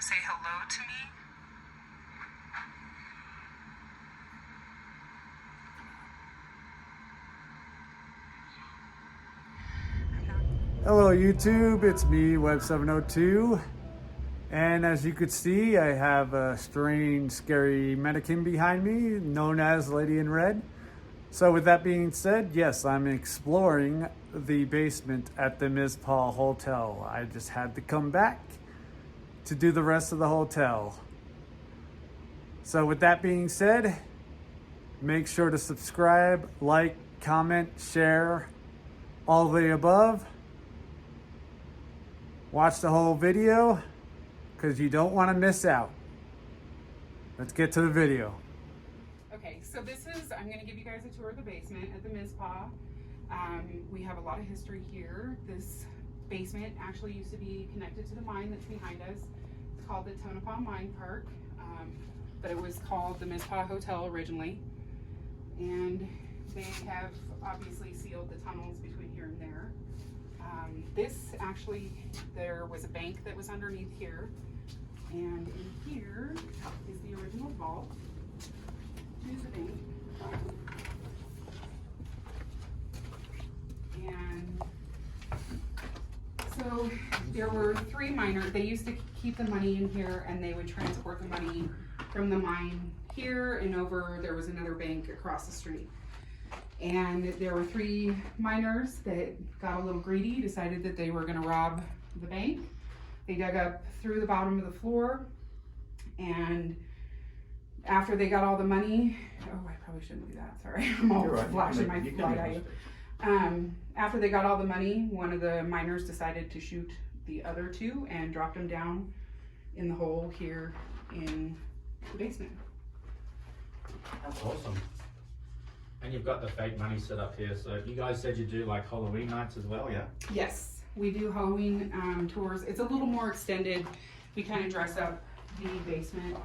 say hello to me? Hello YouTube, it's me, Web702, and as you could see, I have a strange, scary mannequin behind me, known as Lady in Red. So with that being said, yes, I'm exploring the basement at the Mizpah Hotel. I just had to come back to do the rest of the hotel. So with that being said, make sure to subscribe, like, comment, share, all the above. Watch the whole video because you don't want to miss out. Let's get to the video. Okay, so I'm going to give you guys a tour of the basement at the Mizpah. We have a lot of history here. This basement actually used to be connected to the mine that's behind us. It's called the Tonopah Mine Park, but it was called the Mizpah Hotel originally. And they have obviously sealed the tunnels between here and there. There was a bank that was underneath here, and in here is the original vault. Here's the bank. And so there were 3 miners. They used to keep the money in here, and they would transport the money from the mine here and over. There was another bank across the street. And there were 3 miners that got a little greedy, decided that they were going to rob the bank. They dug up through the bottom of the floor, and after they got all the money, I probably shouldn't do that, sorry, I'm all flashing my light at you. After they got all the money, one of the miners decided to shoot the other 2 and dropped them down in the hole here in the basement. That's awesome. And you've got the fake money set up here. So you guys said you do like Halloween nights as well, yeah? Yes, we do Halloween tours. It's a little more extended. We kind of dress up the basement.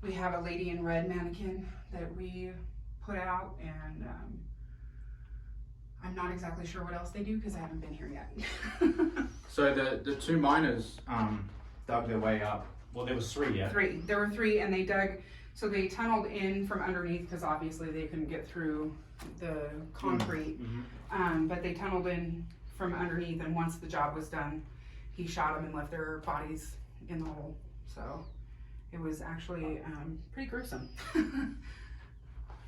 We have a Lady in Red mannequin that we put out, and I'm not exactly sure what else they do because I haven't been here yet. So the 2 miners dug their way up. Well, there was 3, yeah? 3. There were 3, and they dug. So they tunneled in from underneath because obviously they couldn't get through the concrete. Mm-hmm. But they tunneled in from underneath, and once the job was done, he shot them and left their bodies in the hole. So it was actually pretty gruesome.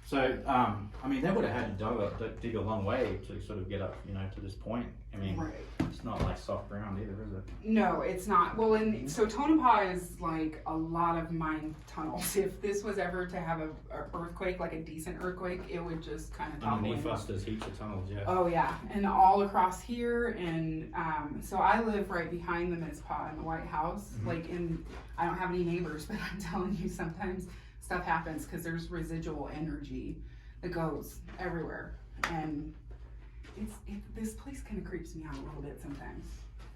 So, I mean, they would have had to dig a long way to sort of get up, to this point. I mean, right. It's not like soft ground either, is it? No, it's not. Well, so Tonopah is like a lot of mine tunnels. If this was ever to have an earthquake, like a decent earthquake, it would just kind of topple. Underneath us, there's heaps of tunnels, yeah. Oh yeah, and all across here, and so I live right behind the Mizpah in the White House. Mm-hmm. I don't have any neighbors, but I'm telling you, sometimes stuff happens because there's residual energy that goes everywhere, and this place kind of creeps me out a little bit sometimes.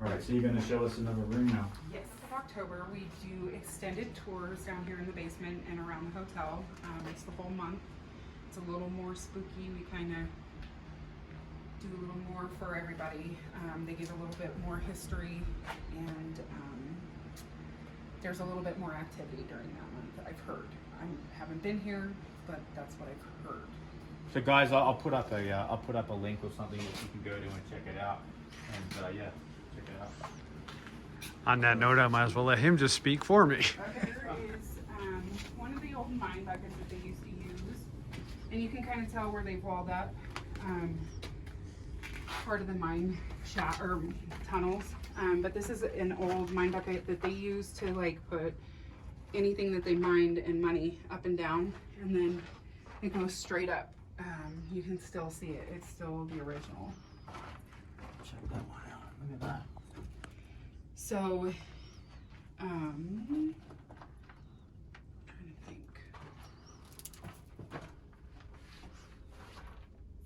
Right, so you're going to show us another room now? Yes. In October, we do extended tours down here in the basement and around the hotel. It's the whole month. It's a little more spooky. We kind of do a little more for everybody. They give a little bit more history, and there's a little bit more activity during that month, I've heard. I haven't been here, but that's what I've heard. So guys, I'll put up a link or something that you can go to and check it out. And yeah, check it out. On that note, I might as well let him just speak for me. There is one of the old mine buckets that they used to use, and you can kind of tell where they've walled up part of the mine shaft or tunnels. But this is an old mine bucket that they used to like put anything that they mined and money up and down, and then it goes straight up. You can still see it. It's still the original. Check that one out. Look at that. So, trying to think.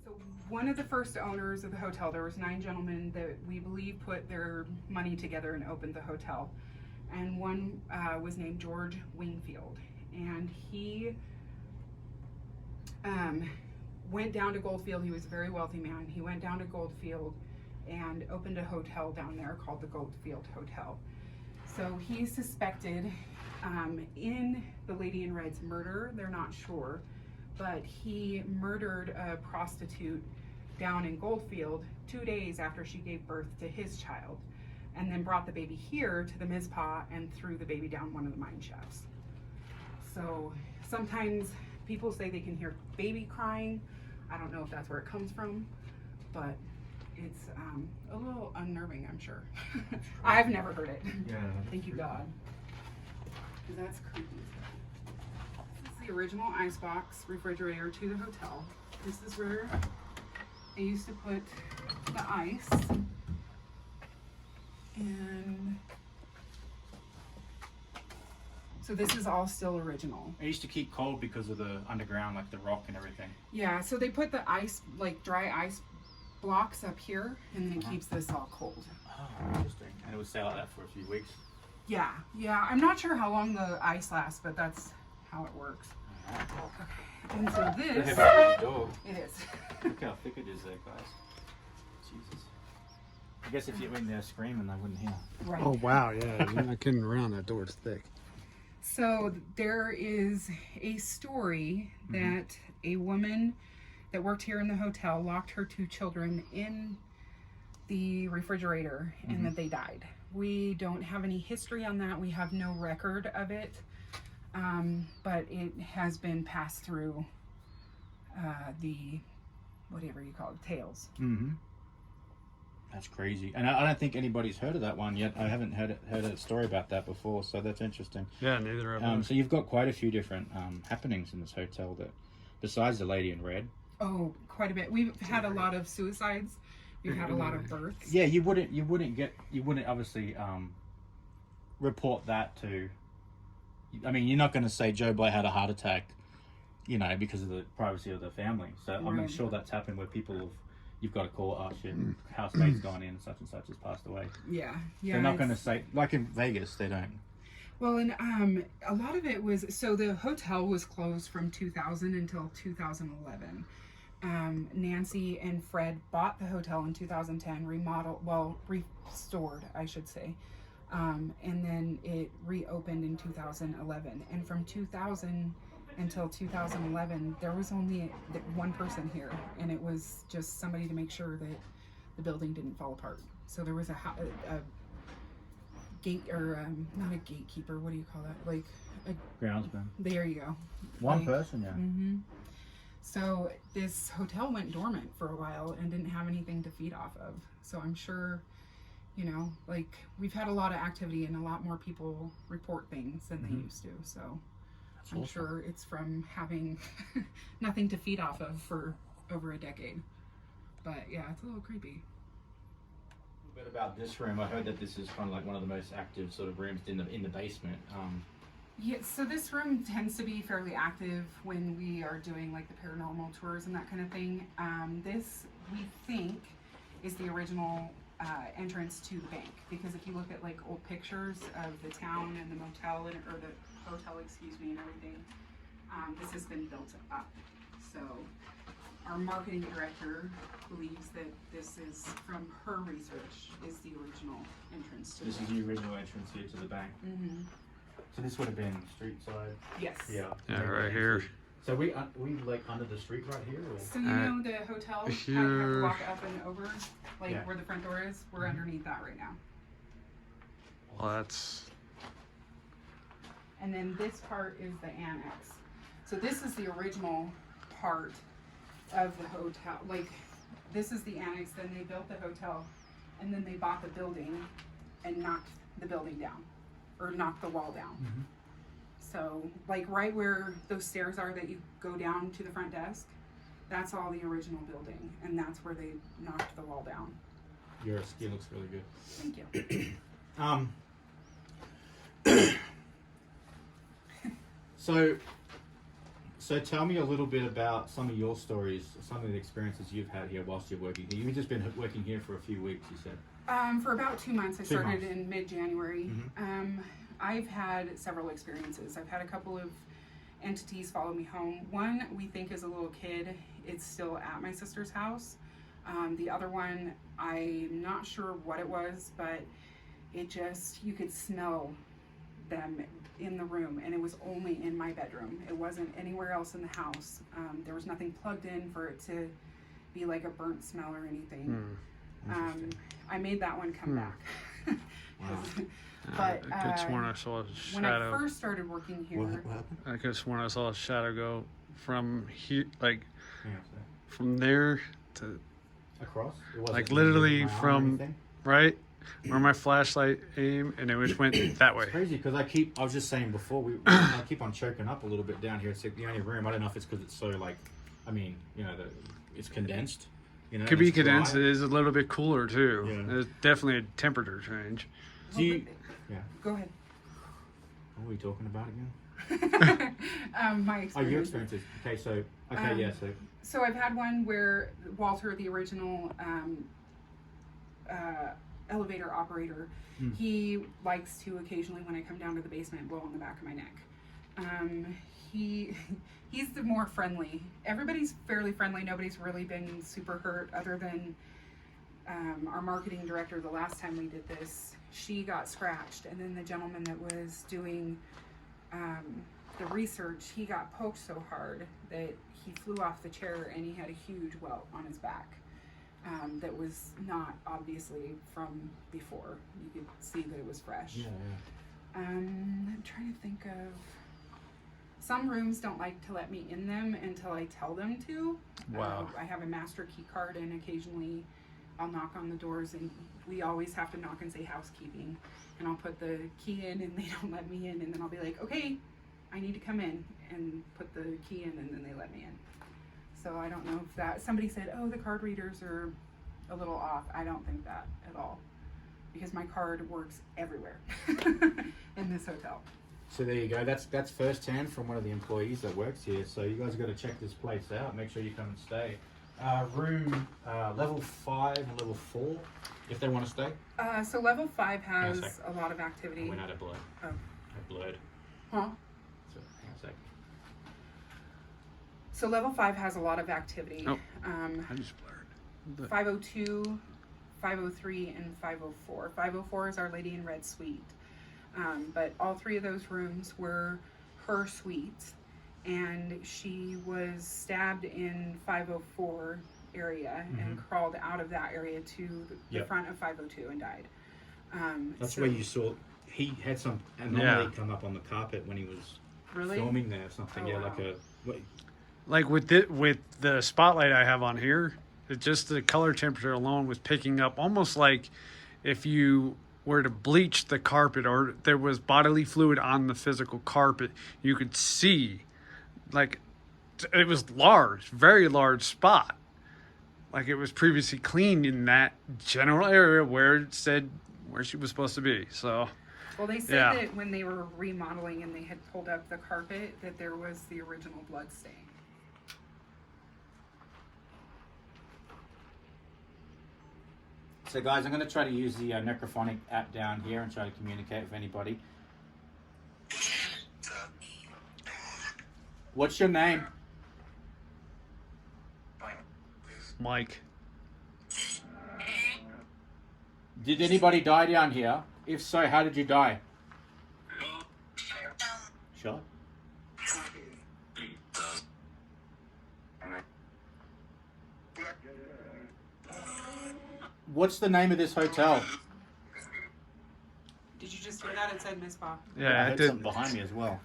So one of the first owners of the hotel, there was 9 gentlemen that we believe put their money together and opened the hotel. And one was named George Wingfield, and he went down to Goldfield. He was a very wealthy man. He went down to Goldfield and opened a hotel down there called the Goldfield Hotel. So he's suspected in the Lady in Red's murder. They're not sure, but he murdered a prostitute down in Goldfield 2 days after she gave birth to his child, and then brought the baby here to the Mizpah and threw the baby down one of the mine shafts. So sometimes people say they can hear baby crying. I don't know if that's where it comes from, but it's a little unnerving, I'm sure. I've never heard it. Yeah. Thank you, God. Because that's creepy. This is the original Icebox refrigerator to the hotel. This is where they used to put the ice. And so this is all still original. It used to keep cold because of the underground, like the rock and everything. Yeah, so they put the ice, like dry ice blocks up here, and then it keeps this all cold. Oh, interesting. And it would stay like that for a few weeks. Yeah, I'm not sure how long the ice lasts, but that's how it works. Okay. And so this, it is. Look how thick it is there, guys. Jesus. I guess if you went there screaming, they wouldn't hear. Right. Oh wow, yeah, I couldn't run. That door's thick. So there is a story that a woman that worked here in the hotel locked her 2 children in the refrigerator and that they died. We don't have any history on that. We have no record of it, but it has been passed through the, whatever you call it, tales. Mm-hmm. That's crazy. And I don't think anybody's heard of that one yet. I haven't heard a story about that before, so that's interesting. Yeah, neither of us. So you've got quite a few different happenings in this hotel that, besides the Lady in Red. Oh, quite a bit. We've had a lot of suicides. We've had a lot of births. Yeah, you wouldn't obviously report that to. I mean, you're not going to say Joe Blow had a heart attack, because of the privacy of the family. So I'm Right. sure that's happened where people you've got to call, oh shit, housemate's gone in, such and such has passed away. Yeah. They're not going to say, like in Vegas, they don't. Well, and a lot of it was, so the hotel was closed from 2000 until 2011. Nancy and Fred bought the hotel in 2010, restored, I should say. And then it reopened in 2011. And from 2000 until 2011, there was only one person here, and it was just somebody to make sure that the building didn't fall apart. So there was a gate, or not a gatekeeper, what do you call that? Like a Groundsman. There you go. One person, yeah. Mm-hmm. So this hotel went dormant for a while and didn't have anything to feed off of. So I'm sure, we've had a lot of activity and a lot more people report things than they used to. So That's I'm awesome. sure it's from having nothing to feed off of for over a decade. But yeah, it's a little creepy. A bit about this room. I heard that this is kind of like one of the most active sort of rooms in the basement. Yeah, so this room tends to be fairly active when we are doing like the paranormal tours and that kind of thing. This, we think, is the original entrance to the bank, because if you look at like old pictures of the town and the motel or the hotel, and everything, this has been built up. So our marketing director believes that this is, from her research, is the original entrance to This the is bank. the original entrance here to the bank. Mm-hmm. So this would have been street side. Yes. Yeah. Yeah, right here. So we like under the street right here, or? So you know the hotel, how you have to here. walk up and over, like Yeah. where the front door is? We're underneath that right now. Well, that's And then this part is the annex. So this is the original part of the hotel. Like, this is the annex, then they built the hotel, and then they bought the building and knocked the building down, or knocked the wall down. Mhm. So, like right where those stairs are that you go down to the front desk, that's all the original building, and that's where they knocked the wall down. Your skin looks really good. Thank you. So tell me a little bit about some of your stories, some of the experiences you've had here whilst you're working here. You've just been working here for a few weeks, you said. For about 2 months. I 2 started months. in mid-January. Mhm. I've had several experiences. I've had a couple of entities follow me home. One we think is a little kid. It's still at my sister's house. The other one, I'm not sure what it was, but it just, you could smell them in the room, and it was only in my bedroom. It wasn't anywhere else in the house. There was nothing plugged in for it to be like a burnt smell or anything. I made that one come back. But I could have sworn I saw a when I shadow. first started working here, What happened? I could have sworn I saw a shadow go from here, like Yeah, from there to across. It wasn't like moving literally my arm or from anything? right where my flashlight aimed, and it just went that way. It's crazy because I was just saying before, I keep on choking up a little bit down here. It's like the only room. I don't know if it's because it's so like, I mean, you know, it's condensed. You know, Could and be it's dry. condensed. It is a little bit cooler too. Yeah. There's definitely a temperature change. Do you, yeah. go ahead. What were we talking about again? My Oh, experience. your experiences. Okay, so yeah, so So I've had one where Walter, the original elevator operator, he likes to occasionally, when I come down to the basement, blow on the back of my neck. He's the more friendly. Everybody's fairly friendly. Nobody's really been super hurt, other than our marketing director. The last time we did this, she got scratched, and then the gentleman that was doing the research, he got poked so hard that he flew off the chair, and he had a huge welt on his back that was not obviously from before. You could see that it was fresh. yeah. I'm trying to think of, some rooms don't like to let me in them until I tell them to. Wow. I have a master key card, and occasionally I'll knock on the doors, and we always have to knock and say housekeeping, and I'll put the key in and they don't let me in, and then I'll be like, okay, I need to come in, and put the key in, and then they let me in. So I don't know if that, somebody said, oh, the card readers are a little off. I don't think that at all, because my card works everywhere in this hotel. So there you go. That's firsthand from one of the employees that works here. So you guys got to check this place out. Make sure you come and stay. Room level 5 and level 4, if they want to stay. So level 5 Hang on a has sec. a lot of I activity. went out of blood. Oh. I blurred. Huh? So hang on a sec. So level 5 has a lot of activity. Oh. I just blurred. 502, 503, and 504. 504 is Our Lady in Red suite. But all three of those rooms were her suites, and she was stabbed in 504 area and crawled out of that area to the front of 502 and died. That's so- where you saw he had some anomaly come up on the carpet when he was Really? filming there or something. Oh, Yeah, wow. like a Like with the spotlight I have on here, it just the color temperature alone was picking up almost like if you were to bleach the carpet or there was bodily fluid on the physical carpet, you could see like it was large, very large spot. Like it was previously cleaned in that general area where it said where she was supposed to be. So Well, they said Yeah. that when they were remodeling and they had pulled up the carpet, that there was the original blood stain. So guys, I'm going to try to use the Necrophonic app down here and try to communicate with anybody. What's your name? Mike, Did anybody die down here? If so, how did you die? Shot? What's the name of this hotel? Did you just hear that? It said Mizpah. I yeah, I heard did. something behind me as well.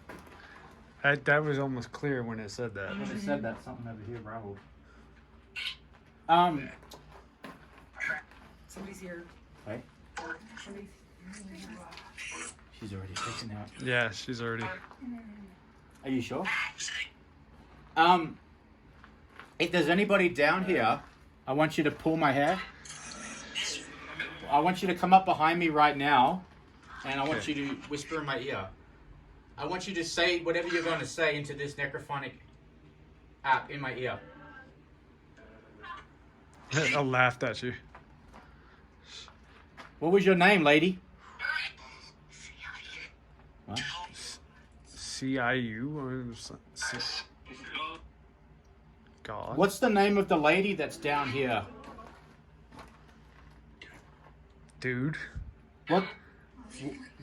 That was almost clear when it said that. When it said that, something over here rattled. Somebody's here. Wait, Somebody's she's already taken out. Yeah, she's already. Are you sure? If there's anybody down here, I want you to pull my hair. I want you to come up behind me right now, and I want you to whisper in my ear. I want you to say whatever you're going to say into this necrophonic app in my ear. I laughed at you. What was your name, lady? What? CIU or God. What's the name of the lady that's down here? Dude. What?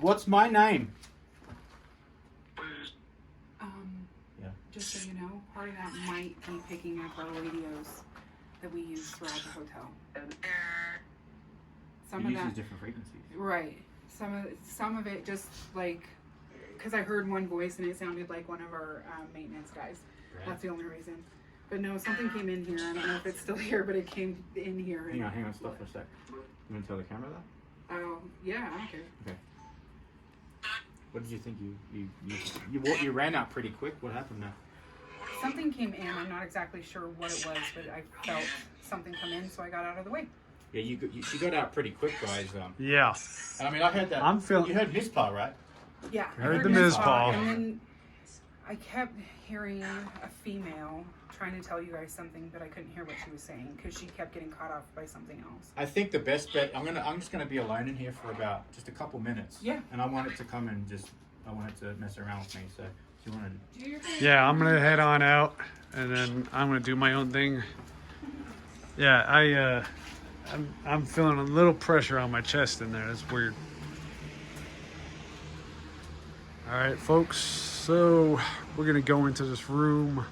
What's my name? Yeah. Just so you know, part of that might be picking up our radios that we use throughout the hotel. Some of It that, uses different frequencies. right? Some of it just like, because I heard one voice and it sounded like one of our maintenance guys. Right. That's the only reason. But no, something came in here. I don't know if it's still here, but it came in here. Hang on, stop for a sec. You want to tell the camera that? Oh, yeah, I don't care. Okay. What did you think? You ran out pretty quick. What happened now? Something came in. I'm not exactly sure what it was, but I felt something come in, so I got out of the way. Yeah, you got out pretty quick, guys. Yeah. And I mean, I heard that. I'm feeling. You heard Mizpah, right? Yeah, I Heard the Mizpah. and then I kept hearing a female trying to tell you guys something, but I couldn't hear what she was saying because she kept getting caught off by something else. I think the best bet. I'm just gonna be alone in here for about just a couple minutes. Yeah. And I want it to come and I want it to mess around with me. So, do you want to? Do your thing. Yeah, I'm gonna head on out, and then I'm gonna do my own thing. Yeah, I'm feeling a little pressure on my chest in there. That's weird. All right, folks. So we're gonna go into this room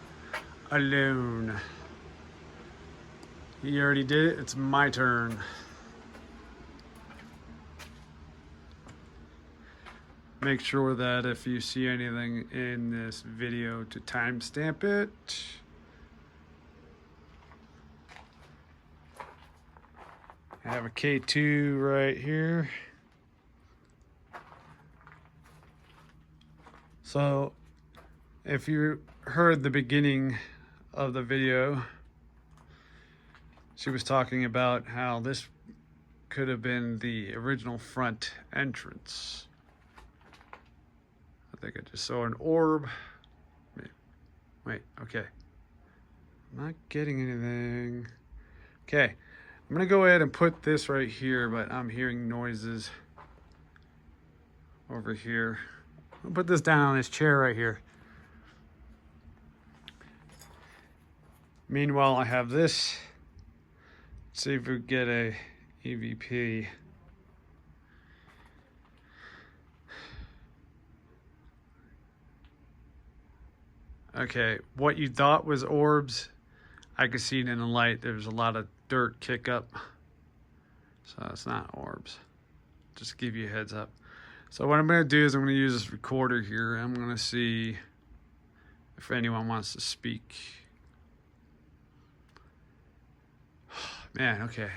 alone. He already did it. It's my turn. Make sure that if you see anything in this video to timestamp it. I have a K2 right here. So if you heard the beginning of the video, she was talking about how this could have been the original front entrance. I think I just saw an orb. Wait, okay. I'm not getting anything. Okay, I'm gonna go ahead and put this right here, but I'm hearing noises over here. I'll put this down on this chair right here. Meanwhile, I have this. Let's see if we get a EVP. Okay, what you thought was orbs, I could see it in the light. There's a lot of dirt kick up. So it's not orbs. Just to give you a heads up. So what I'm going to do is I'm going to use this recorder here. I'm going to see if anyone wants to speak. Man, okay.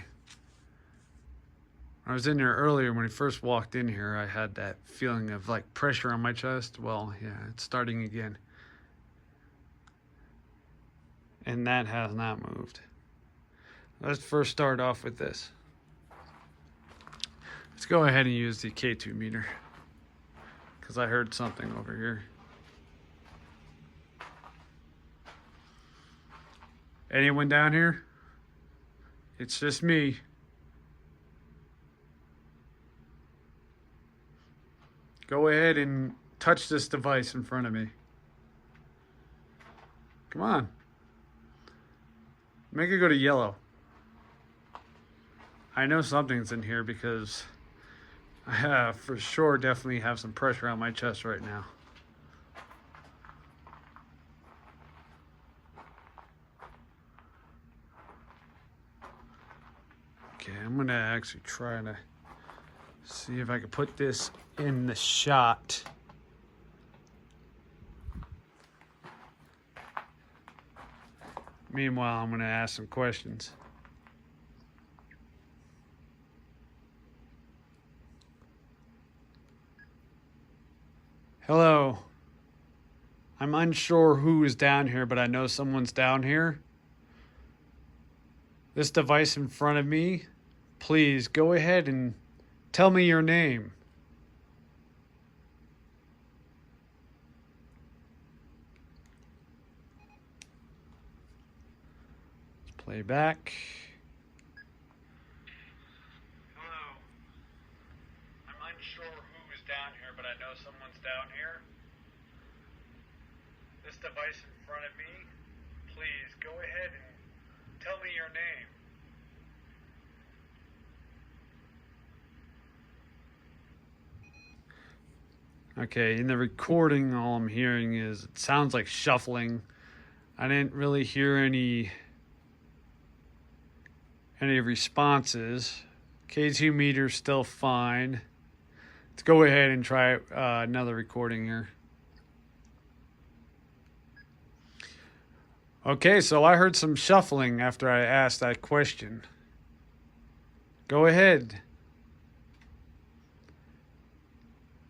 I was in there earlier when I first walked in here. I had that feeling of like pressure on my chest. Well, yeah, it's starting again. And that has not moved. Let's first start off with this. Let's go ahead and use the K2 meter, because I heard something over here. Anyone down here? It's just me. Go ahead and touch this device in front of me. Come on. Make it go to yellow. I know something's in here because I have, for sure, definitely have some pressure on my chest right now. Okay, I'm gonna actually try to see if I can put this in the shot. Meanwhile, I'm gonna ask some questions. Hello. I'm unsure who is down here, but I know someone's down here. This device in front of me, please go ahead and tell me your name. Let's play back. Hello. I'm unsure who is down here, but I know someone's down here. This device in front of me, please go ahead and tell me your name. Okay, in the recording, all I'm hearing is it sounds like shuffling. I didn't really hear any responses. K2 meter's still fine. Let's go ahead and try another recording here. Okay, so I heard some shuffling after I asked that question. Go ahead.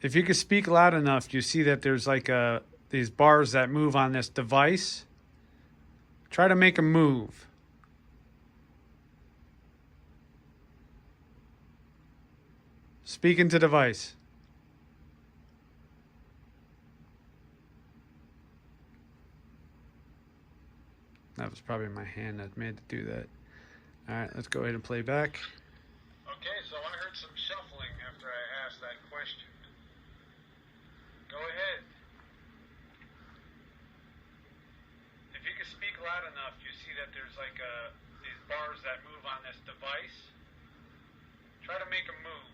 If you could speak loud enough, you see that there's like these bars that move on this device. Try to make them move. Speak into device. That was probably my hand that made it do that. All right, let's go ahead and play back. Okay, so I heard some shuffling after I asked that question. Go ahead. If you could speak loud enough, you see that there's like these bars that move on this device. Try to make them move.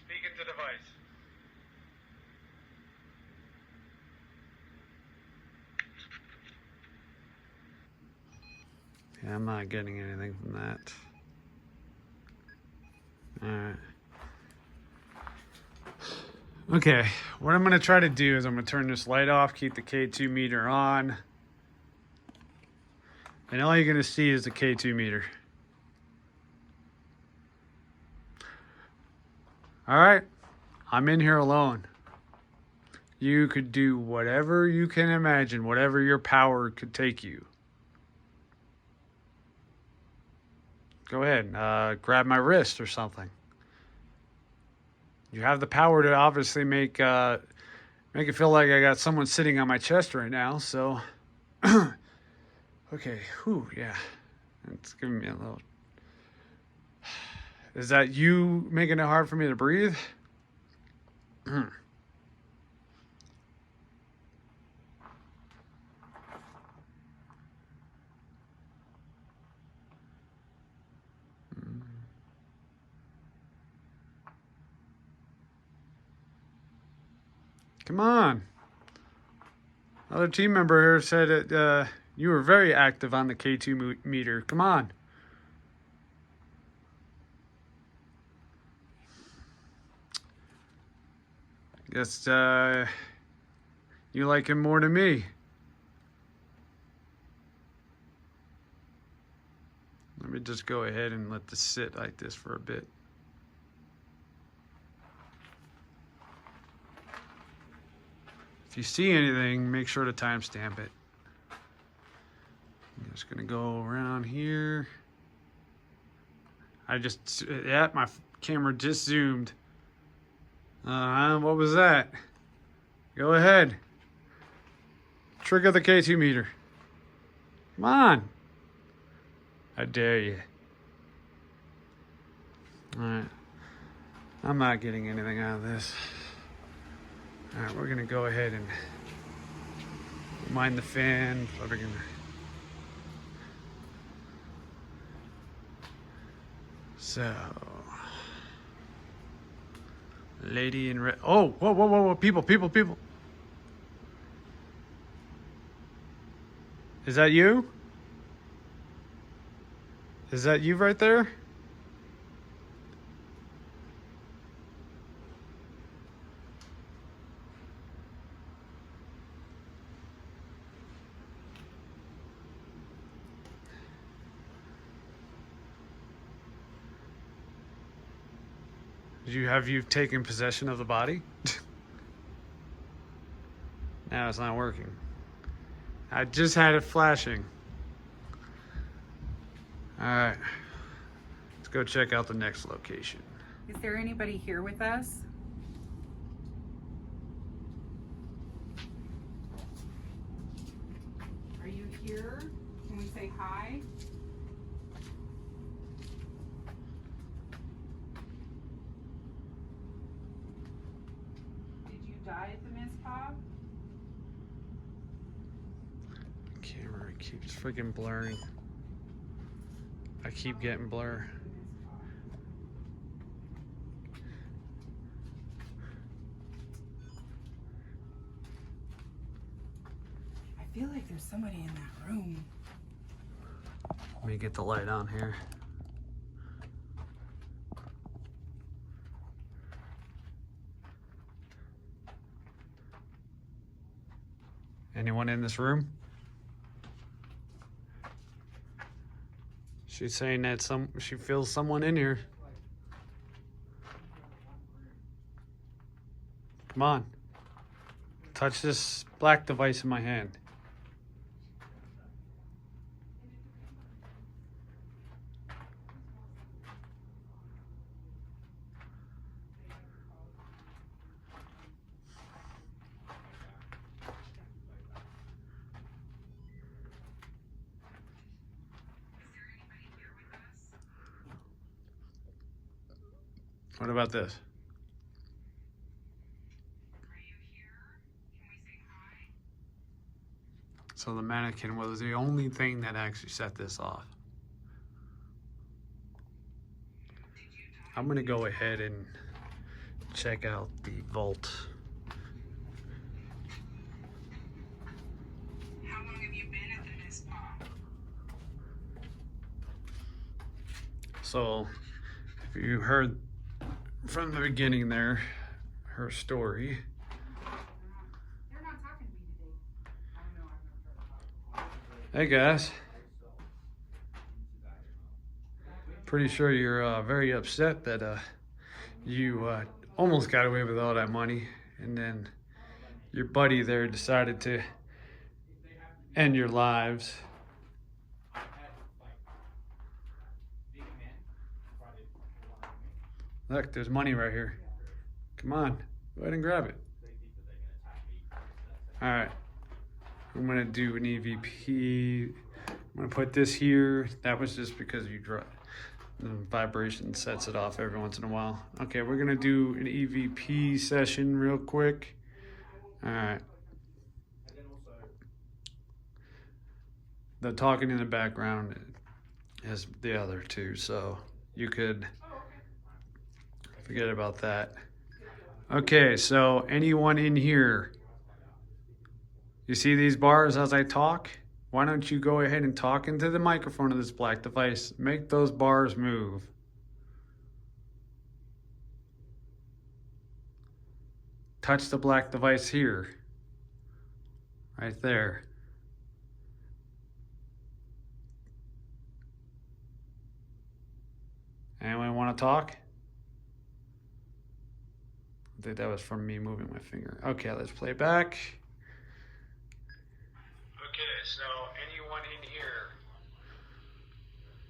Speak into device. Yeah, I'm not getting anything from that. Alright. Okay, what I'm going to try to do is I'm going to turn this light off, keep the K2 meter on. And all you're going to see is the K2 meter. Alright, I'm in here alone. You could do whatever you can imagine, whatever your power could take you. Go ahead, grab my wrist or something. You have the power to obviously make it feel like I got someone sitting on my chest right now, so... Okay, whew, yeah. It's giving me a little... Is that you making it hard for me to breathe? Come on. Another team member here said that you were very active on the K2 meter. Come on. Guess you like him more than me. Let me just go ahead and let this sit like this for a bit. If you see anything, make sure to timestamp it. I'm just gonna go around here. Yeah, my camera just zoomed. What was that? Go ahead. Trigger the K2 meter. Come on. I dare you. Alright. I'm not getting anything out of this. Alright, we're gonna go ahead and mind the fan. We're gonna... So... Lady in red. Oh, whoa. People. Is that you? Is that you right there? Have you taken possession of the body? Now it's not working. I just had it flashing. Alright. Let's go check out the next location. Is there anybody here with us? Are you here? Can we say hi? Did you die at the Mizpah? Camera keeps freaking blurring. I keep getting blur. feel like there's somebody in that room. Let me get the light on here. Anyone in this room? She's saying that she feels someone in here. Come on. Touch this black device in my hand. What about this? Are you here? Can we say hi? So the mannequin was the only thing that actually set this off. I'm gonna go ahead and check out the vault. How long have you been at the Mizpah? So if you heard from the beginning there, her story. They're not talking to me today. I don't know. I've never heard of Hey guys. Pretty sure you're very upset that you almost got away with all that money, and then your buddy there decided to end your lives. Look, there's money right here. Come on, go ahead and grab it. All right, I'm gonna do an EVP. I'm gonna put this here. That was just because you dropped. The vibration sets it off every once in a while. Okay, we're gonna do an EVP session real quick. All right. The talking in the background is the other two, so you could forget about that. Okay, so anyone in here, you see these bars as I talk? Why don't you go ahead and talk into the microphone of this black device? Make those bars move. Touch the black device here. Right there. Anyone want to talk? I think that was from me moving my finger. Okay, let's play back. Okay, so anyone in here,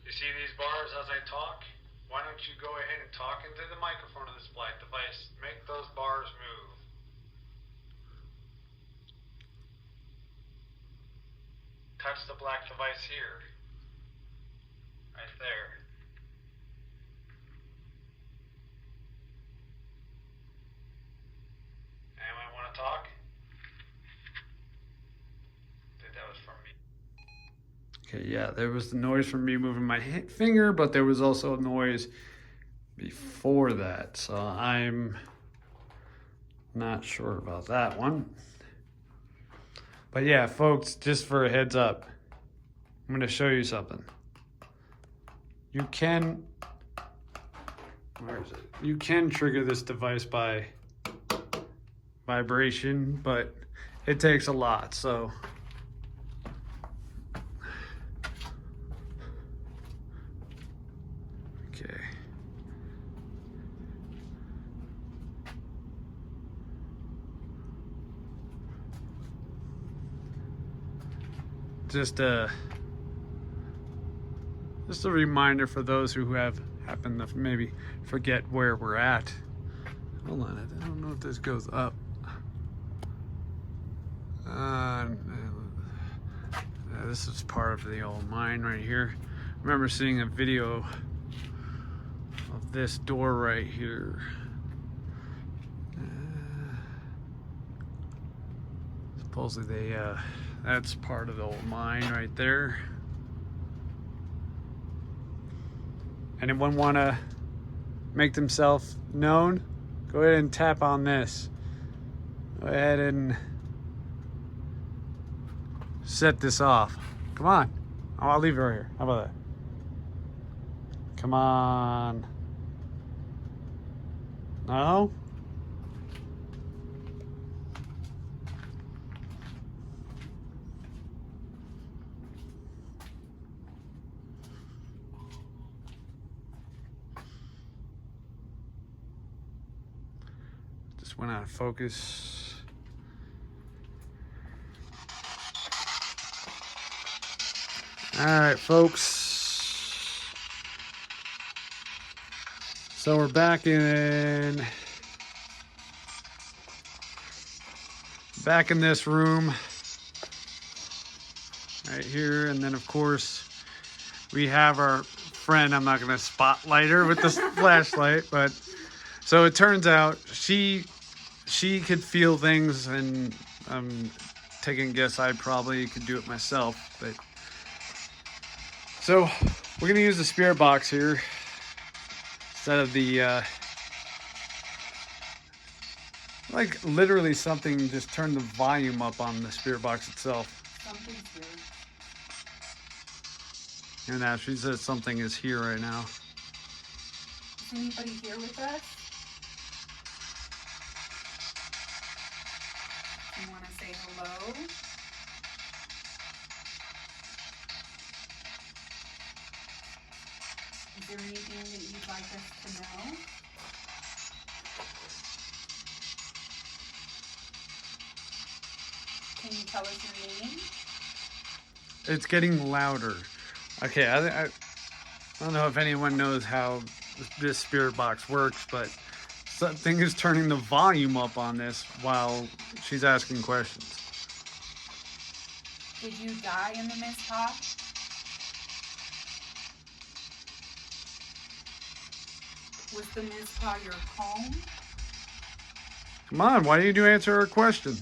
you see these bars as I talk? Why don't you go ahead and talk into the microphone of this black device? Make those bars move. Touch the black device here. Right there. Anyone want to talk? I think that was from me. Okay, yeah, there was the noise from me moving my finger, but there was also a noise before that, so I'm not sure about that one. But yeah, folks, just for a heads up, I'm going to show you something. You can, where is it? You can trigger this device by vibration, but it takes a lot, so. Okay. Just a reminder for those who have happened to maybe forget where we're at. Hold on, I don't know if this goes up. This is part of the old mine right here. I remember seeing a video of this door right here. Supposedly that's part of the old mine right there. Anyone want to make themselves known? Go ahead and tap on this. Go ahead and set this off. Come on. Oh, I'll leave it right here. How about that? Come on. No? Just went out of focus. All right, folks. So we're back in this room right here, and then of course we have our friend. I'm not gonna spotlight her with this flashlight, but so it turns out she could feel things, and I'm taking a guess I probably could do it myself, but so we're gonna use the spirit box here instead of the like literally something just turned the volume up on the spirit box itself. Something's here. And now she says something is here right now. Is anybody here with us? You want to say hello? Is there anything that you'd like us to know? Can you tell us your name? It's getting louder. Okay, I don't know if anyone knows how this spirit box works, but something is turning the volume up on this while she's asking questions. Did you die in the Mizpah? Was the Mizpah your home? Come on, why don't you answer her question?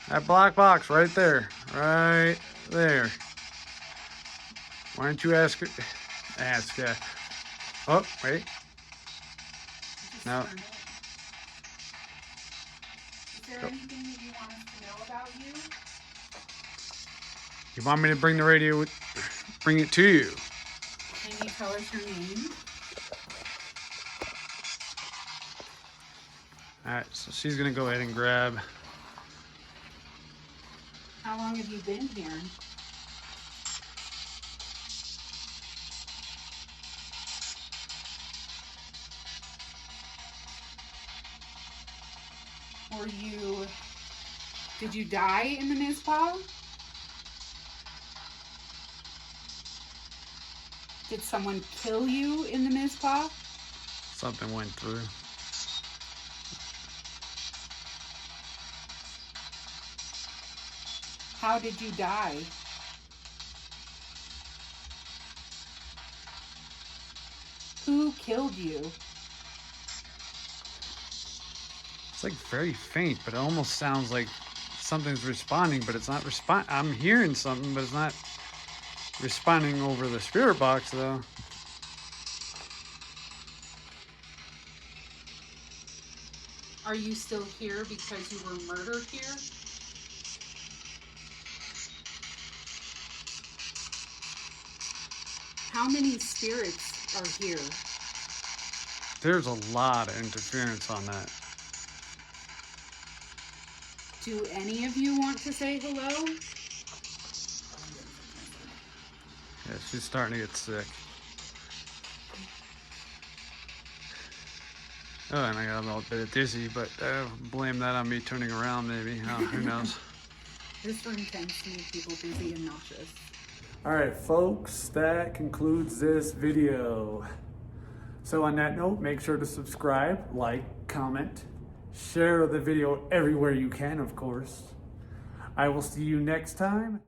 That black box right there. Right there. Why don't you ask her? Ask her. Oh, wait. No. Is there anything that you want us to know about you? You want me to bring the radio, bring it to you? Can you tell us your name? Alright, so she's gonna go ahead and grab. How long have you been here? Did you die in the Mizpah? Did someone kill you in the Mizpah? Something went through. How did you die? Who killed you? It's like very faint, but it almost sounds like something's responding, but it's not I'm hearing something, but it's not responding over the spirit box though. Are you still here because you were murdered here? How many spirits are here? There's a lot of interference on that. Do any of you want to say hello? Yeah, she's starting to get sick. Oh, and I got a little bit of dizzy, but blame that on me turning around maybe. Oh, who knows? This room tends to make people dizzy and nauseous. Alright folks, that concludes this video. So on that note, make sure to subscribe, like, comment, share the video everywhere you can, of course. I will see you next time.